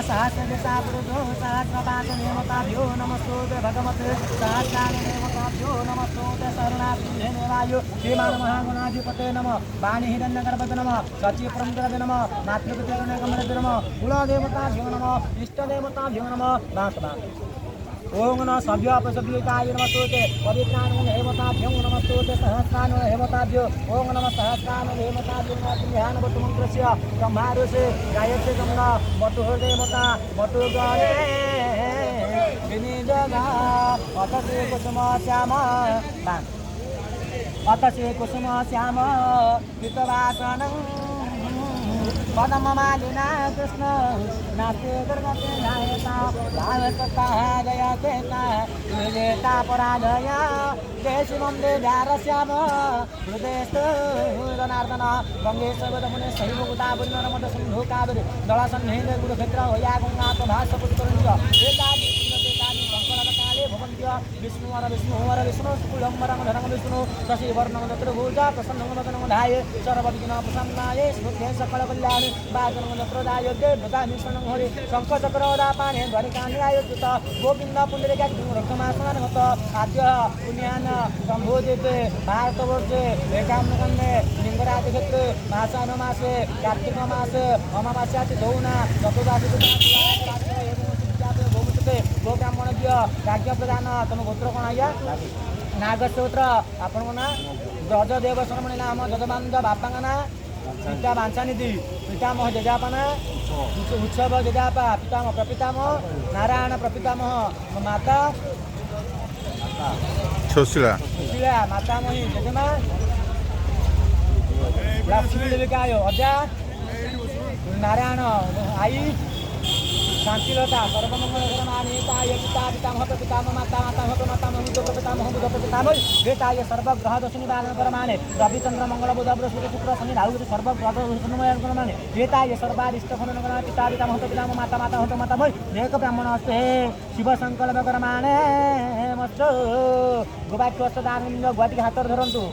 सहस्रदिशापुरुषो सहस्रपाशनेमताभ्यो नमस्तोते भगवते सहस्रानेमताभ्यो नमस्तोते शरणासिंहे देवायो श्रीमानमहागुणाधिपते नमः वाणीहिरण्यगर्भते नमः सचिवपरमगुरवे नमः मातृपितृगणकमलते नमः कुलदेवताभ्यो नमः इष्टदेवताभ्यो नमः वासवा ओम नमः सभ्योपसभ्यकाय नमस्तोते पवित्राणो हेमताभ्यो नमस्तोते सहस्राणो हेमताभ्यो ओम नमः सहस्राणो हेमताभ्यो ध्यानवतमन्त्रस्य ब्रह्मारुषे गायत्री गंगा वटुहृदयमता वटुगणे विनिजगा अथ श्री कुसुमश्याम अथ श्री कुसुमश्याम कृतवासनं पदममालिना कृष्ण नास्ते दुर्गते नायता भावकता जयतेता विजेता पराजया देशिमं देव्यारस्याम हृदयस्तु जनार्दन गङ्गेश्वरमुने सहिमुक्ता पुण्यनमद सिन्धु कावेरी दलसन्निधे गुरुक्षेत्र होया गङ्गा प्रभास पुष्करण्य एतानि पुण्यतेतानि शङ्करकाले भवन्त्य विष्णुवर विष्णु कुलम्बरं धरं विष्णु शशिवर्णं चतुर्भुजा प्रसन्नं वदनं ध्याये सर्वविघ्न प्रसन्नाय स्मृते सकल कल्याण बाजनं प्रदाय देवतानि शरणं हरि शङ्ख चक्रदापाने ध्वनिकान्यायुत गोविन्द पुण्डरीकाक्षं रक्षमासनानमत आद्य पुण्यान सम्भोजिते भारतवर्षे एकाम्नकन्ने लिङ्गराजक्षेत्रे मासानुमासे कार्तिकमासे अमावास्याति दौना चतुर्दशी गोब्राह्मणज्ञ राज्य प्रधान तुम गोत्र कौन आज्ञा नागस्त्रोत्र आपण ना ब्रजदेव शर्मणी नाम जजमान बापा ना पिता बांसानिधि पितामह जजापना उत्सव जजापा पितामह प्रपितामह नारायण प्रपितामह माता सुशीला मातामही जजमा लक्ष्मी देविकाय अजा नारायण आई शांतिलता सर्वमंगलकरमानेताय पिता पितामह पितामह माता मातामह मातामह बुद्ध पितामह बुद्ध पितामह वेताय सर्वग्रह दोष निवारण करमाने रविचंद्र मंगल बुध बृहस्पति शुक्र शनि राहु सर्वग्रह दोष निवारण करमाने वेताय सर्वारिष्ट खनन करमाने पिता पितामह पितामह माता मातामह मातामह एक ब्राह्मण अस्ते शिव संकल्प करमाने मस्त गोवाक्यस्तान गुवाहाटी हातर धरन्तु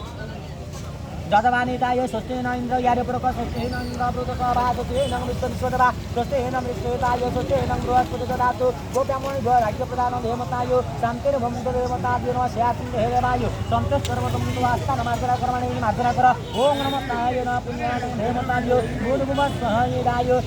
जगवानिताय स्वस्तेन इंद्र यार्यपुरक स्वस्तेन इंद्र प्रोतसभा स्वस्तेन विश्वदेवा स्वस्तेन विश्वेताय स्वस्तेन बृहस्पति ददातु गोब्राह्मण राज्य प्रधान हेमतायो शांतिर भमुद देवताभ्यो नमः स्यातिं हेदेवायो संतोष सर्वतम वास्ता नमाजरा कर्मणे माजरा कर ओम नमः नारायण पुण्यानं हेमताभ्यो गुरुगुम सहयेदायो